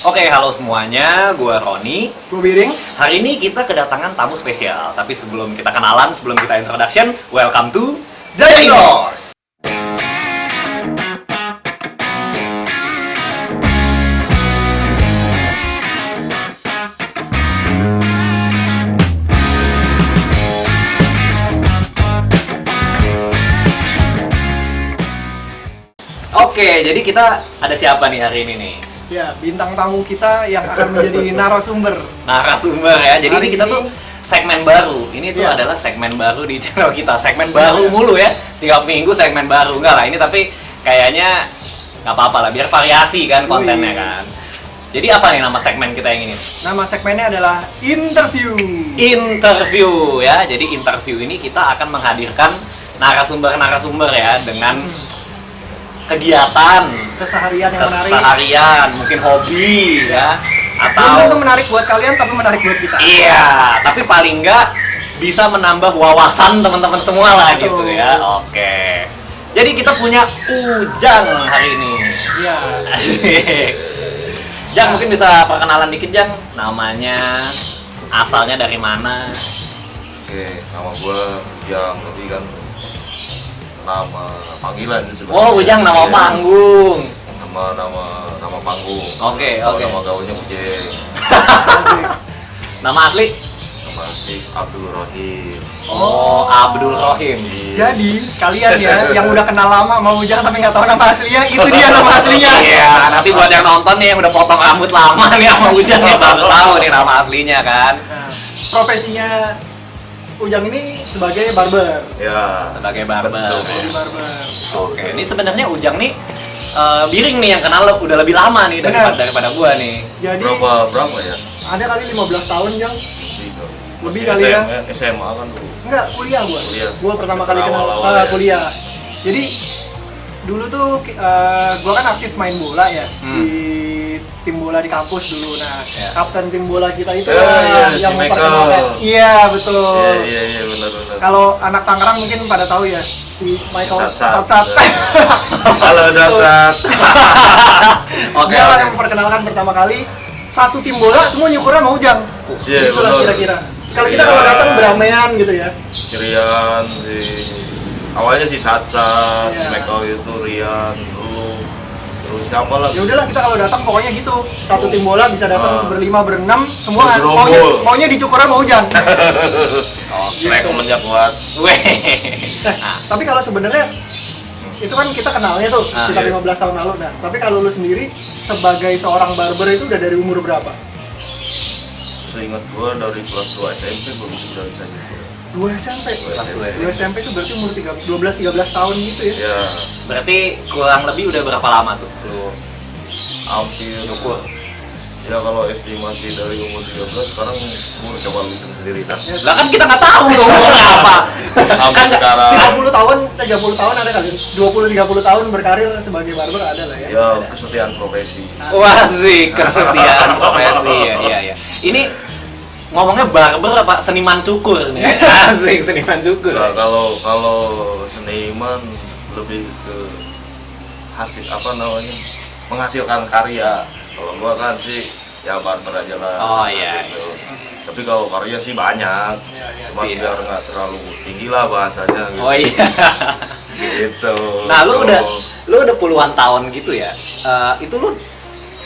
Oke, halo semuanya, gue Roni. Gue Biring. Hari ini kita kedatangan tamu spesial. Tapi sebelum kita kenalan, sebelum kita introduction, welcome to Jainos. Oke, jadi kita ada siapa nih hari ini nih? Ya, bintang tamu kita yang akan menjadi narasumber. Narasumber ya. Jadi Hari ini kita ini- tuh segmen baru. Ini tuh Iya. adalah segmen baru di channel kita. Segmen baru mulu ya. Tiap minggu segmen baru. Enggak lah, ini tapi kayaknya nggak apa-apa lah. Biar variasi kan kontennya Wih. kan. Jadi apa nih nama segmen kita yang ini? Nama segmennya adalah interview. Interview ya. Jadi interview ini kita akan menghadirkan narasumber-narasumber ya dengan kegiatan Keseharian yang menarik. keseharian, mungkin hobi ya, Belum tentu atau menarik buat kalian, tapi menarik buat kita. iya, tapi paling enggak bisa menambah wawasan teman-teman semua lah gitu Betul. ya. Oke. Jadi kita punya Ujang hari ini. Iya. Asik. Jang, mungkin bisa perkenalan dikit Jang, namanya, asalnya dari mana? Oke, nama gue Ujang, tapi kan nama panggilan sebenarnya. Oh, Ujang nama Iya. panggung. Nama panggung. Oke, Kalau oke. Nama gaulnya Ujeng. Asik. Nama asli? Nama asli Abdul Rohim. Oh, Abdul Rohim. Jadi kalian ya yang udah kenal lama mau Ujang tapi nggak tahu nama aslinya, itu dia nama aslinya. Iya, nanti buat yang nonton nih yang udah potong rambut lama nih sama Ujang ya baru tahu nih nama aslinya kan. Nah, profesinya Ujang ini sebagai barber. Ya. Sebagai barber. Betul. Sebagai barber. Oke, ini sebenarnya Ujang nih Biring nih yang kenal udah lebih lama nih Benar. daripada gua nih. Jadi Berapa ya? ada kali 15 tahun Jang. Lebih Masih kali ya. SMA kan dulu. Enggak, kuliah gua. Kuliah. Gua pertama kali kenal Awal-awal ya. kuliah. Jadi dulu tuh gua kan aktif main bola ya di tim bola di kampus dulu. Nah, Ya. kapten tim bola kita itu Ya, ya, yang si memperkenalkan. Michael. Iya, betul. Iya, benar. Kalau anak Tangerang mungkin pada tahu ya si Michael Sat-sat. Sat-Sat. Halo Dasat. Oke. Dia lah oke. yang memperkenalkan pertama kali satu tim bola semua nyukurnya mau Ujang. Iya, Itulah betul. kira-kira. Kalau kita Iya. kalau datang beramaian gitu ya. Rian, awalnya si Satsa, si Iya. Michael itu Rian, lu, terus siapa lagi? Ya udahlah kita kalau datang pokoknya gitu. Satu tim bola bisa datang Ah. berlima berenam semua Bergerombol. maunya dicukurnya mau Ujang. Rekomennya kuat. Weh. Tapi kalau sebenarnya itu kan kita kenalnya tuh Ah, sekitar iya. 15 tahun lalu. Nah, tapi kalau lu sendiri sebagai seorang barber itu udah dari umur berapa? Seingat gua dari kelas 2 SMP gua udah bisa gitu. 2 SMP. Kelas dua. 2 SMP itu berarti umur 12-13 tahun gitu ya. Ya, Berarti kurang lebih udah berapa lama tuh lu hampir nyukur? ya kalau SD masih dari umur 13, sekarang gua coba bikin sendiri dah. Lah kan kita nggak tahu tuh umurnya apa. Sampai sekarang 30 tahun, 30 tahun ada kali. 20-30 tahun berkarir sebagai barber ada lah ya. ya kesetiaan profesi. Wah sih, kesetiaan profesi ya, iya ya. Ini ngomongnya barber apa seniman cukur nih? Asik, seniman cukur. Nah, kalau seniman lebih ke hasil apa namanya? Menghasilkan karya. Kalau gua kan sih ya barber aja lah. Oh, iya, gitu. Tapi kalau karya sih banyak. Cuma Iya. biar nggak terlalu tinggi lah bahasanya gitu. Oh iya. Gitu. Nah, lu udah puluhan tahun gitu ya. Itu lu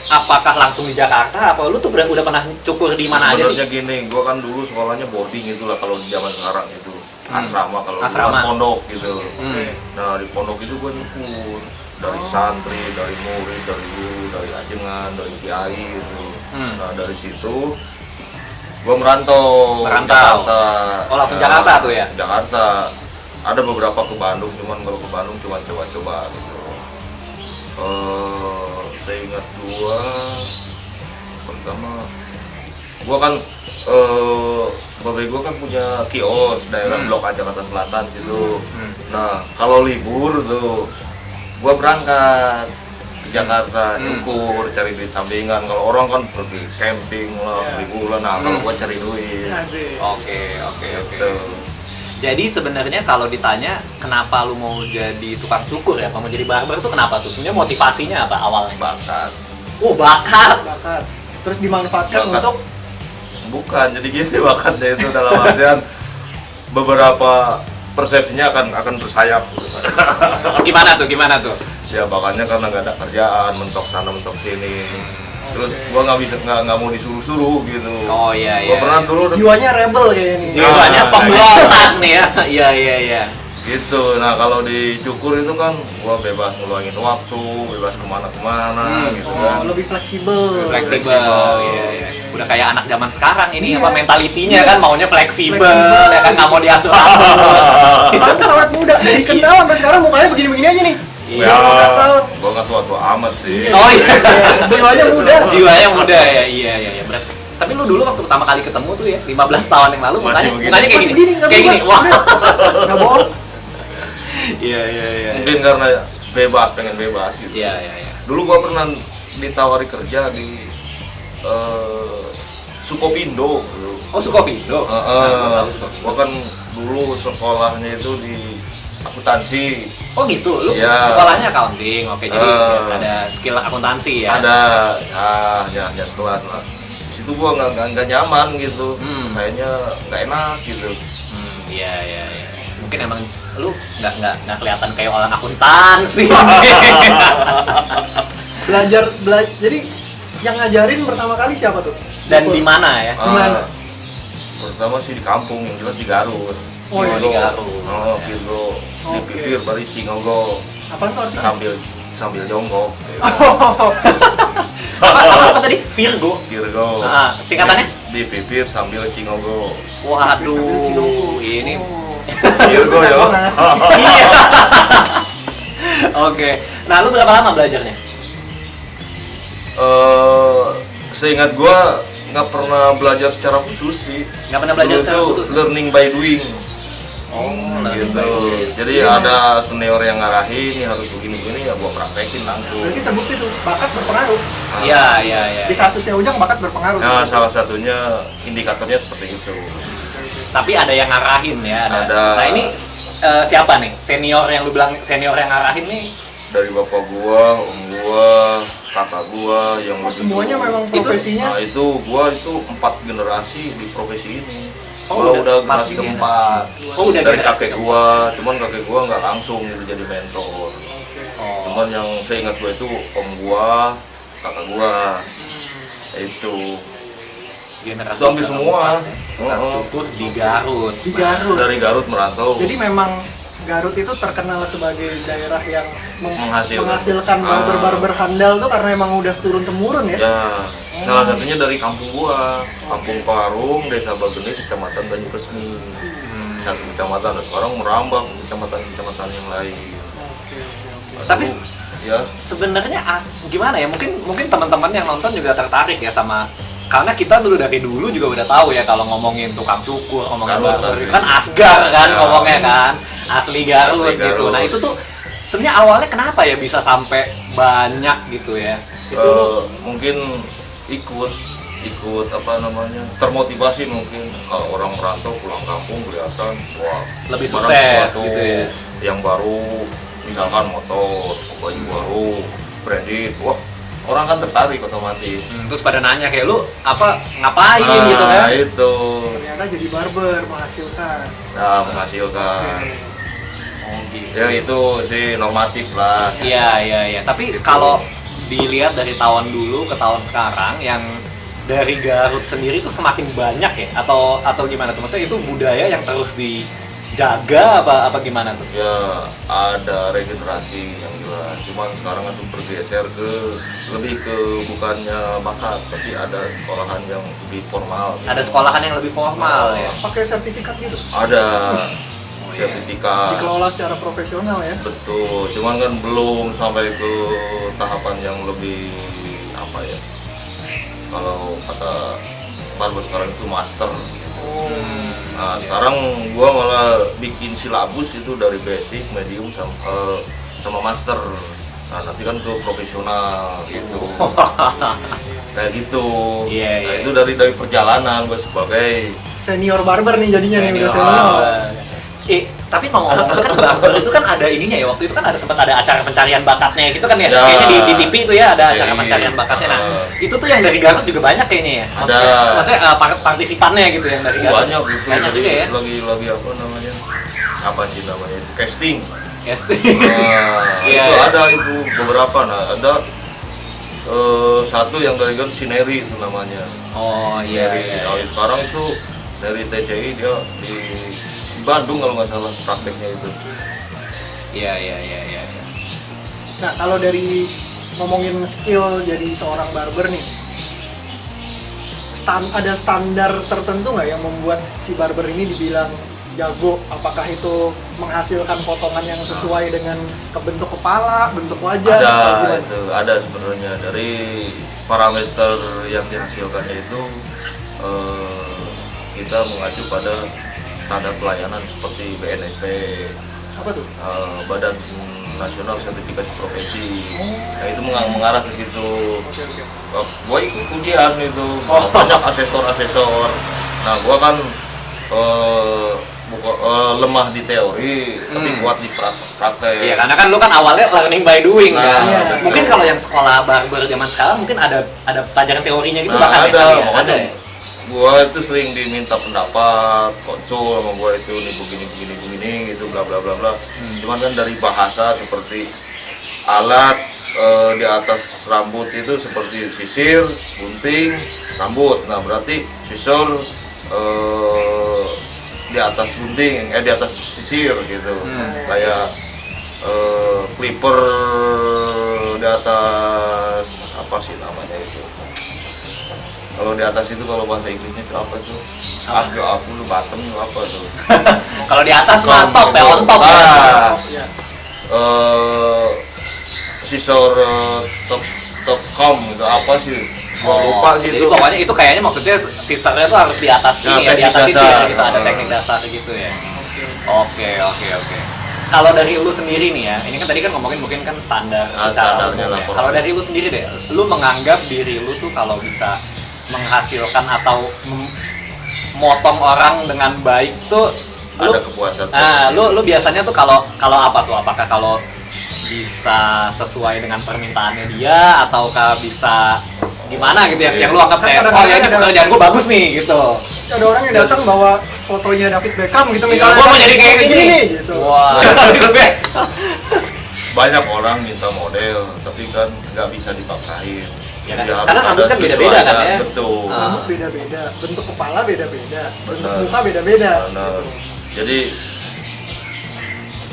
apakah langsung di Jakarta apa lu tuh udah pernah cukur di mana aja Sebenarnya sih? gini, gua kan dulu sekolahnya boarding itulah kalau di zaman sekarang itu. Asrama kalau dulu Asrama. kan pondok gitu. Hmm. Nah, di pondok itu gua nyukur dari santri, dari murid, dari guru, dari ajengan, dari kiai gitu. Hmm. Nah, dari situ gua merantau. Merantau. Jakarta. Oh, langsung Nah, Jakarta tuh ya? Jakarta. Ada beberapa ke Bandung, cuman kalau ke Bandung cuma coba-coba gitu. Seingat gua pertama gua kan bapak gua kan punya kios daerah Blok A Jakarta Selatan gitu. Nah, kalau libur tuh gua berangkat ke Jakarta nyukur cari duit sampingan. Kalau orang kan pergi camping lah, Iya. liburan. Nah, kalau gua cari duit. Asik. Oke. Gitu. Jadi sebenarnya kalau ditanya kenapa lu mau jadi tukang cukur ya, mau jadi barber tuh kenapa tuh? Sebenarnya motivasinya apa awalnya? Bakat. Oh, bakat. bakat. Terus dimanfaatkan Bakat. untuk Bukan, jadi gini bakatnya itu dalam artian beberapa persepsinya akan bersayap gitu kan. Gimana tuh? Ya bakatnya karena nggak ada kerjaan, mentok sana mentok sini. Terus gua nggak mau disuruh-suruh gitu. Oh iya. Gua pernah dulu jiwanya rebel kayaknya nih. Jiwanya Ah, pemberontak nih ya. Iya. gitu. Nah kalau dicukur itu kan gua bebas ngeluangin waktu, bebas kemana-kemana gitu kan. Oh, lebih fleksibel. Fleksibel. Iya. Udah kayak anak zaman sekarang ini Iya. apa mentalitinya Iya. kan maunya fleksibel, Fleksibel. ya kan nggak mau diatur. Pantes awet muda dari kenal sampai sekarang mukanya begini-begini aja nih. Iya. Ya, 15 tahun. gua nggak tua-tua amat sih. Oh iya. Jiwanya muda. Jiwanya muda ya. Iya. Berarti tapi lu dulu waktu pertama kali ketemu tuh ya 15 tahun yang lalu Masih begini. mukanya kayak Masih gini. gini, nggak Kayak gini. berubah. Wah. Nggak bohong. Iya. Mungkin karena bebas, pengen bebas gitu. Iya. Dulu gua pernah ditawari kerja di Sukopindo gitu. Oh, Sukopindo. Gua kan dulu sekolahnya itu di akuntansi. Oh gitu, lu Iya. sekolahnya accounting, oke jadi Ah. ada skill akuntansi ya? Ada ya sekolah. Nah, di situ gua nggak nyaman gitu. Kayaknya nggak enak gitu. Iya. Mungkin emang lu nggak kelihatan kayak orang akuntansi. Belajar. Jadi yang ngajarin pertama kali siapa tuh? Dan di mana ya? Gimana? Pertama sih di kampung, yang jelas di Garut. Oh, iya, di Garut. Oh, gitu. Di Oke. bibir bari Cingogo Apaan tuh artinya? sambil jongkok. Oh, Apa tadi? Virgo. Virgo. Ah, singkatannya? Di bibir sambil Cingogo. Waduh, ini. Virgo ya. Iya. Oke. Nah, lu berapa lama belajarnya? Seingat gua nggak pernah belajar secara khusus sih. Nggak pernah belajar Dulu secara tuh khusus? learning by doing. Oh, Gitu. Jadi ada senior yang ngarahin, ini harus begini-begini, ya gua praktekin langsung. berarti terbukti tuh bakat berpengaruh. Iya. Di kasusnya Ujang bakat berpengaruh. Nah, salah satunya indikatornya seperti itu. Tapi ada yang ngarahin ya. Ada. Nah, ini siapa nih? Senior yang lu bilang senior yang ngarahin nih? Dari bapak gua, om gua, kakak gua yang Oh, lebih semuanya tua. memang profesinya. Nah, itu gua itu 4 generasi di profesi ini. Oh, Gua udah udah generasi empat keempat. Oh, udah dari generasi kakek gua, cuman kakek gua nggak langsung gitu jadi mentor. Oh. Cuman yang saya ingat gua itu om gua, kakak gua. Itu Generasi Itu ambil semua. Tutur di Garut. Di Garut. dari Garut merantau. Jadi memang Garut itu terkenal sebagai daerah yang Menghasilkan. barber-barber handal tuh karena emang udah turun temurun ya. Ya, salah satunya dari kampung gua, Kampung Parung, Desa Bageni, Kecamatan Banyu Resmi. Satu kecamatan, dan sekarang merambah ke kecamatan-kecamatan yang lain. Tapi Aduh, ya, sebenarnya gimana ya? Mungkin teman-teman yang nonton juga tertarik ya sama, karena kita dari dulu juga udah tahu ya kalau ngomongin tukang cukur, ngomongin Garut, barber asli. itu kan Asgar kan Ya. ngomongnya kan, asli Garut Asli gitu. Garut. Nah itu tuh sebenarnya awalnya kenapa ya bisa sampai banyak gitu ya? mungkin ikut apa namanya, termotivasi mungkin kalau orang merantau pulang kampung kelihatan wah Lebih barang sukses sesuatu gitu ya. yang baru, misalkan motor, baju baru, branded, wah orang kan tertarik otomatis. Terus pada nanya kayak lu ngapain gitu kan? Itu Ternyata jadi barber menghasilkan. nah menghasilkan. Oh gitu. Ya itu sih normatif lah. Iya. Tapi kalau dilihat dari tahun dulu ke tahun sekarang, yang dari Garut sendiri tuh semakin banyak ya? Atau gimana tuh? Maksudnya itu budaya yang terus dijaga apa gimana tuh? Ya ada regenerasi yang jelas, cuman sekarang itu bergeser lebih ke bukannya bakat, tapi ada sekolahan yang lebih formal. Ada sekolahan yang lebih formal ya? Pakai sertifikat gitu. Ada Oh, iya. sertifikat. Dikelola secara profesional ya. Betul, cuman kan belum sampai ke tahapan yang lebih apa ya? Kalau kata barber sekarang itu master. Nah sekarang gua malah bikin silabus itu dari basic, medium sama master. Nah nanti kan ke profesional gitu. Kayak gitu. Iya, Nah iya. itu dari perjalanan gua sebagai Senior barber nih jadinya nih udah Senior. senior. Tapi ngomong kan barber itu kan ada ininya ya, waktu itu kan sempat ada acara pencarian bakatnya gitu kan ya, Ya. kayaknya di TV itu ya ada acara Jadi, pencarian bakatnya. Nah itu tuh yang dari Garut juga banyak kayaknya ya, maksudnya partisipannya gitu yang dari Garut. banyak gitu. Banyak juga ya. Lagi apa namanya? Apa sih namanya? Casting. Casting. Nah, Iya, itu iya. ada itu beberapa. Nah, ada satu yang dari Garut si Neri itu namanya. Oh iya. Neri. Iya. Nah, sekarang itu dari TCI dia di Bandung kalau nggak salah prakteknya itu. Iya. Nah, kalau dari ngomongin skill jadi seorang barber nih, ada standar tertentu nggak yang membuat si barber ini dibilang jago? Apakah itu menghasilkan potongan yang sesuai dengan bentuk kepala, bentuk wajah, atau Ada gimana? itu, ada sebenarnya dari parameter yang dihasilkannya itu kita mengacu pada standar pelayanan seperti BNSP, Apa tuh? Badan Nasional Sertifikasi Profesi. Nah itu mengarah ke situ. Gua ikut ujian itu, banyak asesor. Nah gua kan lemah di teori, tapi kuat di praktek. Iya, karena kan lu kan awalnya learning by doing Nah, kan. iya. Mungkin kalau yang sekolah barber zaman sekarang mungkin ada pelajaran teorinya gitu Nah, bahkan ada, ya. makanya Ada ya? gua itu sering diminta pendapat, konsul sama gua itu nih begini gitu bla bla bla bla. Cuman kan dari bahasa seperti alat di atas rambut itu seperti sisir, gunting, rambut. Nah berarti sisir di atas gunting, di atas sisir gitu. Kayak clipper di atas apa sih namanya itu? Kalau di atas itu kalau bahasa Inggrisnya itu apa tuh? Aku lu bottom lu apa tuh? Kalau di atas mah top ya, on top ya. Ah, Ya. sisor top com itu apa sih? Gua lupa sih Jadi itu. pokoknya itu kayaknya maksudnya sisanya tuh harus di atas Nah, ini ya, di teknik atas sisir dasar. gitu, ada teknik dasar gitu ya. Oke. Kalau dari lu sendiri nih ya, ini kan tadi kan ngomongin mungkin kan standar secara Standarnya umum lah, ya. Kalau dari lu sendiri deh, lu menganggap diri lu tuh kalau bisa menghasilkan atau motong orang dengan baik tuh lu Ada kepuasan. lu biasanya tuh kalau apa tuh? Apakah kalau bisa sesuai dengan permintaannya dia ataukah bisa gimana gitu ya? Yang lu anggap kayak oh ya ini pekerjaan gua bagus nih gitu. Ada orang yang datang bawa fotonya David Beckham gitu Iya, misalnya. gua mau jadi kayak gini. gitu. Wah. Banyak orang minta model, tapi kan nggak bisa dipaksain. Ya kan? Jadi harus Karena rambut ada kan beda-beda kan sesuaian, ya? Betul. Rambut beda-beda, bentuk kepala beda-beda, bentuk Benar. muka beda-beda. Benar. Jadi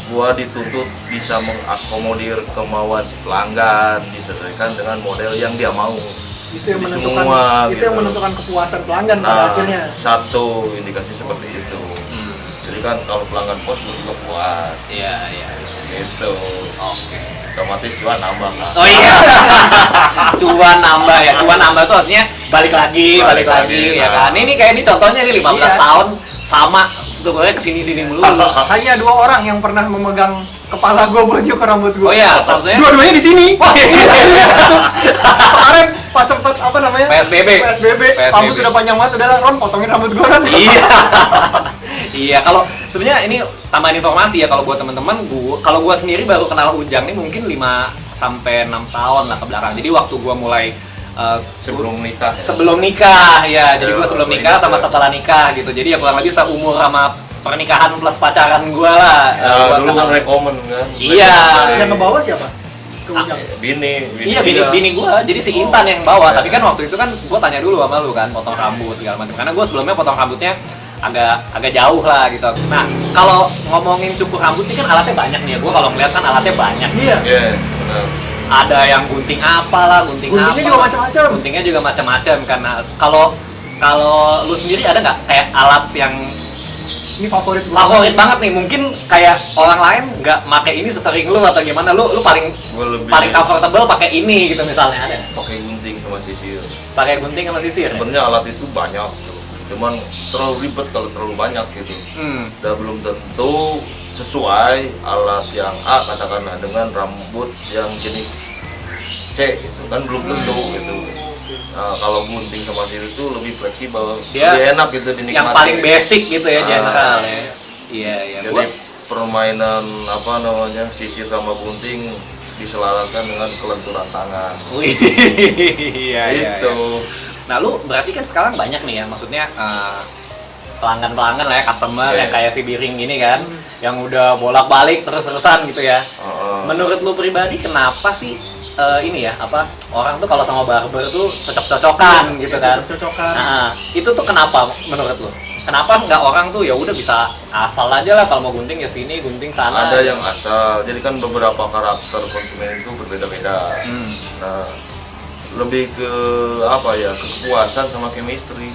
gua dituntut bisa mengakomodir kemauan si pelanggan disesuaikan dengan model yang dia mau. Itu yang Di menentukan semua, itu gitu. yang menentukan kepuasan pelanggan pada Nah, akhirnya. satu indikasi seperti itu. Jadi kan kalau pelanggan pos juga puas, Iya. gitu. Oke. Otomatis cuan nambah kan. Oh iya. Cuan nambah ya. Cuan nambah tuh artinya balik lagi Balik lagi, ya nah. kan. Ini kayak ini contohnya nih 15 Iya. tahun sama sebetulnya kesini melulu. Hanya 2 orang yang pernah memegang kepala gue buat nyukur rambut gue. Oh iya, maksudnya Dua-duanya di sini. Oh iya. Kemarin pas sempet apa namanya? PSBB. Rambut udah panjang banget, udah lah Ron potongin rambut gue Ron. Iya. Iya, kalau sebenarnya ini tambahan informasi ya kalau buat teman-teman, kalau gua sendiri baru kenal Ujang nih mungkin 5 sampai 6 tahun lah ke belakang. Jadi waktu gua mulai Sebelum nikah. Ya? sebelum nikah ya, jadi gua Ya, sebelum waktu nikah itu sama ya. setelah nikah gitu. Jadi ya kurang lebih seumur sama pernikahan plus pacaran gua lah. Ya, Gua dulu kenal. kan rekomen kan. Iya. Yang ngebawa siapa? Ke Ujang. Bini. Iya, bini gua. Jadi si Intan yang bawa. Tapi kan waktu itu kan gua tanya dulu sama lu kan, potong rambut segala macam. Karena gua sebelumnya potong rambutnya agak jauh lah gitu. Nah, kalau ngomongin cukur rambut ini kan alatnya banyak nih ya. Gua kalau ngeliat kan alatnya banyak. Iya. Iya, benar. Ada yang gunting apalah, gunting Guntingnya apa. juga macam-macam. Guntingnya juga macam-macam karena kalau lu sendiri ada nggak kayak alat yang Ini favorit gue. favorit banget nih? Mungkin kayak orang lain nggak pakai ini sesering lu atau gimana? Lu paling Gua lebih comfortable pakai ini gitu misalnya ada. pakai gunting sama sisir. Pakai gunting sama sisir. Ya? Sebenarnya alat itu banyak, cuman terlalu ribet kalau terlalu banyak gitu. Dan belum tentu sesuai alat yang A katakanlah dengan rambut yang jenis C gitu kan belum tentu gitu. Nah, kalau gunting sama sisir itu lebih fleksibel, Dia lebih enak gitu dinikmati. Yang paling basic gitu ya Ah. general ya. Iya. Jadi permainan apa namanya sisir sama gunting diselaraskan dengan kelenturan tangan. Wih, iya, iya, Itu. Nah, lu berarti kan sekarang banyak nih ya, maksudnya pelanggan-pelanggan lah ya, customer Iya. yang kayak si Biring gini kan, yang udah bolak-balik terus-terusan gitu ya. Menurut lu pribadi, kenapa sih ini ya, apa orang tuh kalau sama barber tuh cocok-cocokan gitu kan? Cocok-cocokan. Nah, itu tuh kenapa menurut lu? Kenapa nggak orang tuh ya udah bisa asal aja lah, kalau mau gunting ya sini, gunting sana? Ada yang asal, jadi kan beberapa karakter konsumen itu berbeda-beda. Nah, lebih ke apa ya, kepuasan sama chemistry.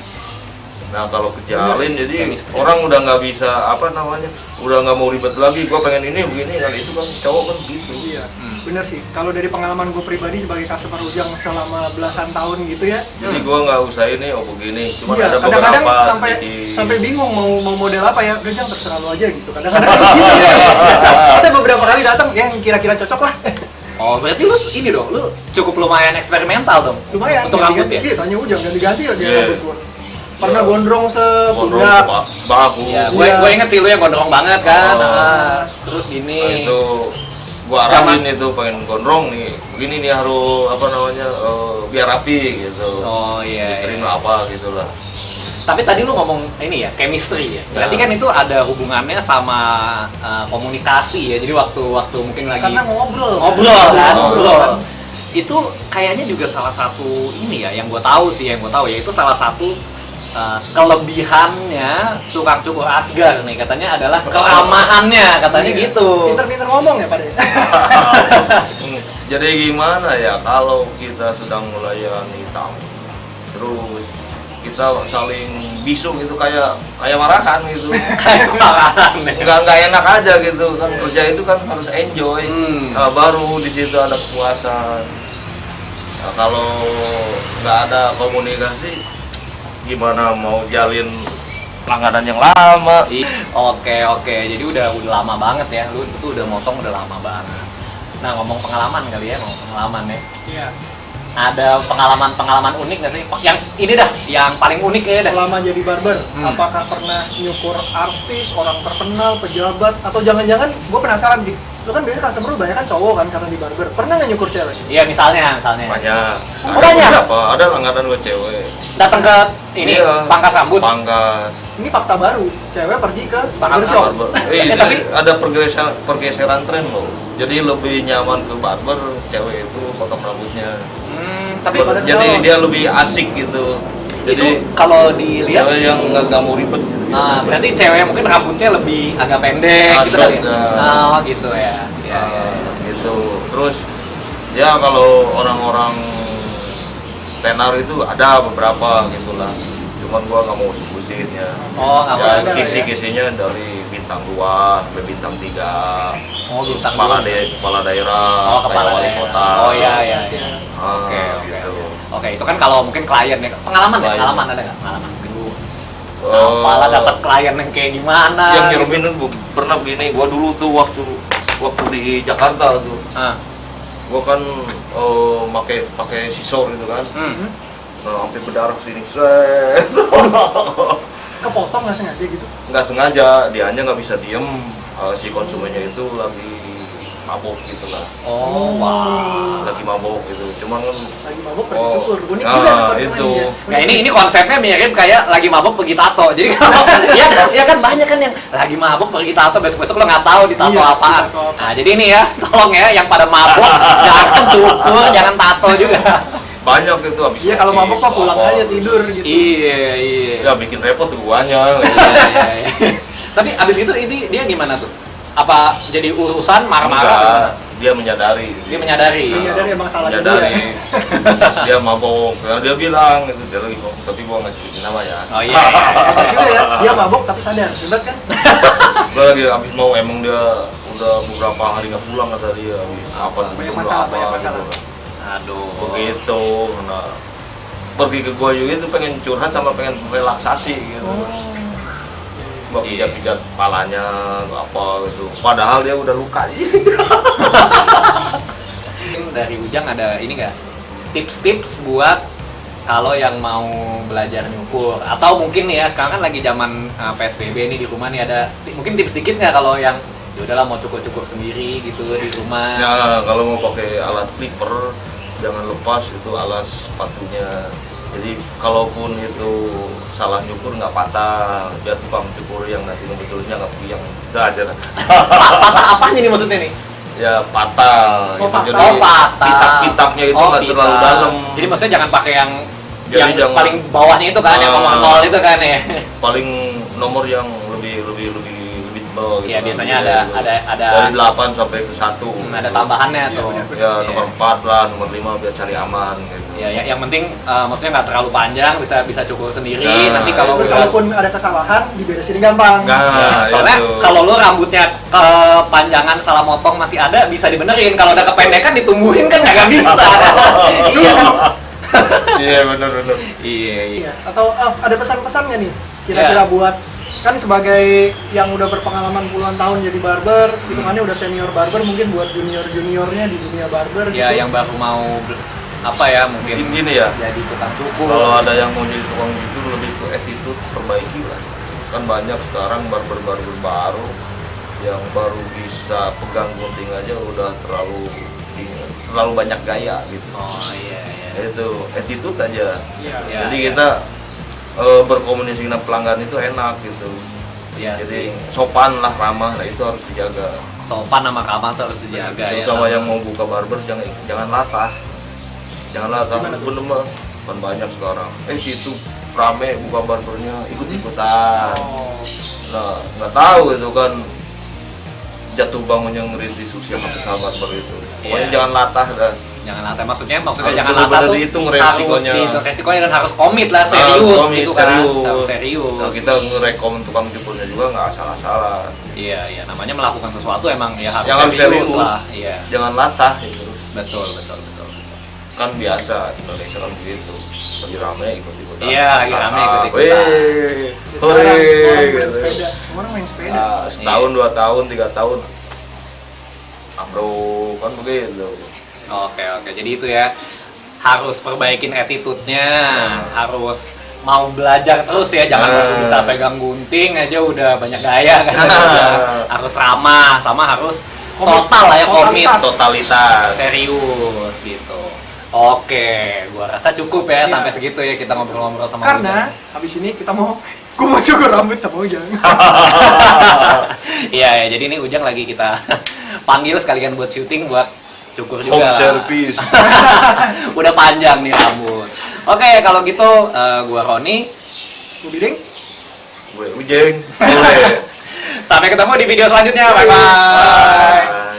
Nah kalau kejalin jadi chemistry. orang udah nggak bisa apa namanya, udah nggak mau ribet lagi. Gua pengen ini begini kan, itu kan cowok kan gitu. Iya, bener sih. Kalau dari pengalaman gue pribadi sebagai customer Ujang selama belasan tahun gitu ya. Jadi gua nggak usah ini, oh begini. Cuma Iya, ada kadang-kadang beberapa sampai sedikit. bingung mau model apa ya. Udah Jang, terserah lu aja gitu. Kadang-kadang gitu. Ada beberapa kali datang yang kira-kira cocok lah. Oh, berarti lu ini dong, lu cukup lumayan eksperimental dong. Lumayan. Untuk rambut ya? Iya, tanya Ujang ganti-ganti ya dia Iya. rambut gua. Pernah gondrong Gondrong sepundak. sebahu. Iya, Iya. gue inget sih lu yang gondrong banget kan. Oh. Terus Nah, gini. itu gua arahin itu pengen gondrong nih. Begini nih harus apa namanya biar rapi gitu. Oh iya. Diterin iya. apa gitulah. Tapi tadi lu ngomong ini ya, chemistry ya. Berarti Ya. kan itu ada hubungannya sama komunikasi ya. Jadi waktu mungkin lagi Karena ngobrol kan, Ngobrol. ngobrol. Itu kayaknya juga salah satu ini ya yang gue tahu ya itu salah satu kelebihannya tukang cukur Asgar nih, katanya adalah keramahannya, katanya Iya. gitu. Pinter-pinter ngomong ya Pak De. Jadi gimana ya kalau kita sedang melayani tamu, terus kita saling bisu gitu kayak marahan gitu. Kayak marahan ya. nggak enak aja gitu kan, kerja itu kan harus enjoy. Nah, baru di situ ada kepuasan. Nah, kalau nggak ada komunikasi, gimana mau jalin langganan yang lama? Oke, jadi udah lama banget ya, lu tuh udah motong udah lama banget. Nah, ngomong pengalaman kali ya, ngomong pengalaman ya. Iya. Ada pengalaman unik nggak sih? Yang ini dah, yang paling unik ya dah. Selama jadi barber, Hmm. apakah pernah nyukur artis, orang terkenal, pejabat, atau jangan-jangan gue penasaran sih. Lu kan biasanya customer lu banyak kan cowok kan karena di barber. Pernah nggak nyukur cewek? Iya, misalnya. Banyak. Oh, banyak? Beberapa, ada langganan gue cewek. Datang ke ini Iya. pangkas rambut. Pangkas. Ini fakta baru. Cewek pergi ke Pangkas barbershop. Barber. Tapi- Ada pergeseran tren loh. Jadi lebih nyaman ke barber cewek itu potong rambutnya. Tapi pada Jadi cowok. dia lebih asik gitu. itu Jadi kalau dilihat, cewek yang nggak mau ribet. Gitu. berarti cewek yang mungkin rambutnya lebih agak pendek gitu Asok, kali ya? ya. Oh, gitu ya. Iya, iya. Gitu. Terus ya kalau orang-orang tenar itu ada beberapa gitulah. Cuman gua nggak mau sebutin ya. Oh, nggak Ya, boleh ada, kisi-kisinya dari bintang 2 sampai bintang 3. Oh, bintang kepala, dua. kepala daerah, Oh, kayak kepala wali daerah. kota. Oh, iya. Ah, Oke, gitu. Oke, itu kan kalau mungkin klien ya. Pengalaman ya? Klien. Pengalaman ada nggak? Pengalaman mungkin lu Oh, malah dapat klien yang kayak gimana? yang gitu. ngirumin itu pernah begini. Gua dulu tuh waktu di Jakarta tuh, Ah. gua kan pakai sisor gitu kan. Hmm. Nah, sampai berdarah sini, set. Kepotong nggak sengaja gitu. Nggak sengaja, dia aja nggak bisa diem. Si konsumennya itu lagi mabuk gitu lah, Oh, wah. lagi mabuk gitu. Cuman kan, Lagi mabuk pergi Oh. cukur. Unik Nah, juga tuh itu. konsumennya. Nah, ini konsepnya mirip kayak lagi mabuk pergi tato. Jadi kalau ya kan banyak kan yang lagi mabuk pergi tato, besok-besok lo nggak tahu di tato Iya, apaan. di tato apa. Nah, jadi ini ya, tolong ya yang pada mabuk jangan cukur, jangan tato juga. banyak itu habis. Iya, kalau sakit, mabuk mah pulang apa, aja tidur gitu. Iya. Ya bikin repot tuh guanya. Iya. Tapi abis itu ini dia gimana tuh? Apa jadi urusan marah-marah? atau Enggak, gimana? dia menyadari. Dia menyadari. Iya, dari emang salahnya Menyadari. dia. Dia mabuk. Nah, dia bilang itu dia lagi mabuk, tapi gua nggak sebutin nama ya. Oh iya. Hebat juga ya, dia mabuk tapi sadar. Hebat kan? Gua lagi habis mau, emang dia udah beberapa hari nggak pulang kata dia, habis apa Banyak dulu, masalah, apa, banyak gitu. masalah. Aduh. Begitu. Nah, pergi ke gua juga itu pengen curhat sama pengen relaksasi gitu. Gua Iya. pijat-pijat kepalanya apa gitu. Padahal dia udah luka. Mungkin dari Ujang ada ini nggak tips-tips buat kalau yang mau belajar nyukur, atau mungkin nih ya sekarang kan lagi zaman PSBB nih di rumah nih, ada mungkin tips dikit nggak kalau yang ya udahlah mau cukur-cukur sendiri gitu di rumah. Ya kalau mau pakai alat clipper jangan lepas itu alas sepatunya. Jadi kalaupun itu salah nyukur nggak patah, biar tukang cukur yang nanti ngebetulnya nggak puyeng. Udah aja lah. Patah apanya nih maksudnya nih? Ya patah. Oh, gitu. patah. Jadi Oh, patah. pitak-pitaknya itu nggak terlalu pitak. dalam. Jadi maksudnya jangan pakai yang Jadi yang jangan- paling bawahnya itu kan, yang Ah. nol itu kan ya. Paling nomor yang lebih tebal. Iya, gitu. biasanya Jadi, ada dari 8 sampai ke 1. ada tambahannya Iya, tuh. benar. Ya nomor 4 lah, nomor 5 biar cari aman gitu. Ya, yang penting maksudnya nggak terlalu panjang, bisa cukur sendiri. Nah, Nanti kalau Terus udah kalaupun ada kesalahan diberesin gampang. Nah, soalnya itu. kalau lu rambutnya kepanjangan salah motong masih ada, bisa dibenerin. Kalau udah kependekan ditumbuhin kan nggak bisa. Iya kan? Iya benar. Iya. Iya. Atau ada pesan-pesan nggak nih kira-kira Iya. buat kan sebagai yang udah berpengalaman puluhan tahun jadi barber, hitungannya udah senior barber, mungkin buat junior-juniornya di dunia barber Ya gitu. yang baru mau apa ya Mungkin mungkin gini ya. jadi tukang cukur. Kalau ada yang mau jadi tukang cukur lebih ke attitude perbaiki lah. Kan banyak sekarang barber-barber baru yang baru bisa pegang gunting aja udah terlalu banyak gaya gitu. Oh iya. Itu attitude aja. Iya. Ya, Jadi ya. kita berkomunikasi dengan pelanggan itu enak gitu. Iya Jadi sih. sopan lah, ramah, nah itu harus dijaga. Sopan sama ramah tuh harus dijaga ya. Terutama yang mau buka barber jangan latah. Jangan latah, Gimana tuh? bener mah. Kan banyak sekarang. Situ rame buka barbernya ikut-ikutan. Oh. Nah, nggak tahu itu kan jatuh bangun yang merintis usia kapital barber itu. Pokoknya Iya. jangan latah dah. Jangan latah maksudnya Harus jangan latah benar-benar tuh dihitung harus resikonya. dihitung resikonya dan harus komit lah, serius komit, gitu kan. serius. Harus serius. Nah, kita ngerekom tukang cukurnya juga nggak asal-asalan. Iya, namanya melakukan sesuatu emang ya harus, Yang harus serius. lah. Iya. Jangan latah itu. Betul. Kan biasa di Indonesia kan begitu. Lagi rame ikut-ikutan. Iya, lagi rame Ah, ikut-ikutan. weh, Sekarang orang main gitu. sepeda, orang main sepeda. Nah, setahun, 2 tahun, 3 tahun. Bro, kan begitu. Oke. Jadi itu ya harus perbaikin attitude-nya, harus mau belajar terus ya, jangan baru bisa pegang gunting aja udah banyak gaya kan. Harus ramah sama harus total lah ya, komit, Totalitas. Totalitas. serius gitu. Oke, gua rasa cukup ya Iya. sampai segitu ya kita ngobrol-ngobrol sama Karena habis ini gue mau cukur rambut sama Ujang. Iya, jadi ini Ujang lagi kita panggil sekalian buat syuting, buat cukur juga. Home service. Udah panjang nih rambut. Oke, kalau gitu gua Roni. Gue bilang, Gue Ujeng. Boleh. Sampai ketemu di video selanjutnya. Bye bye. Bye.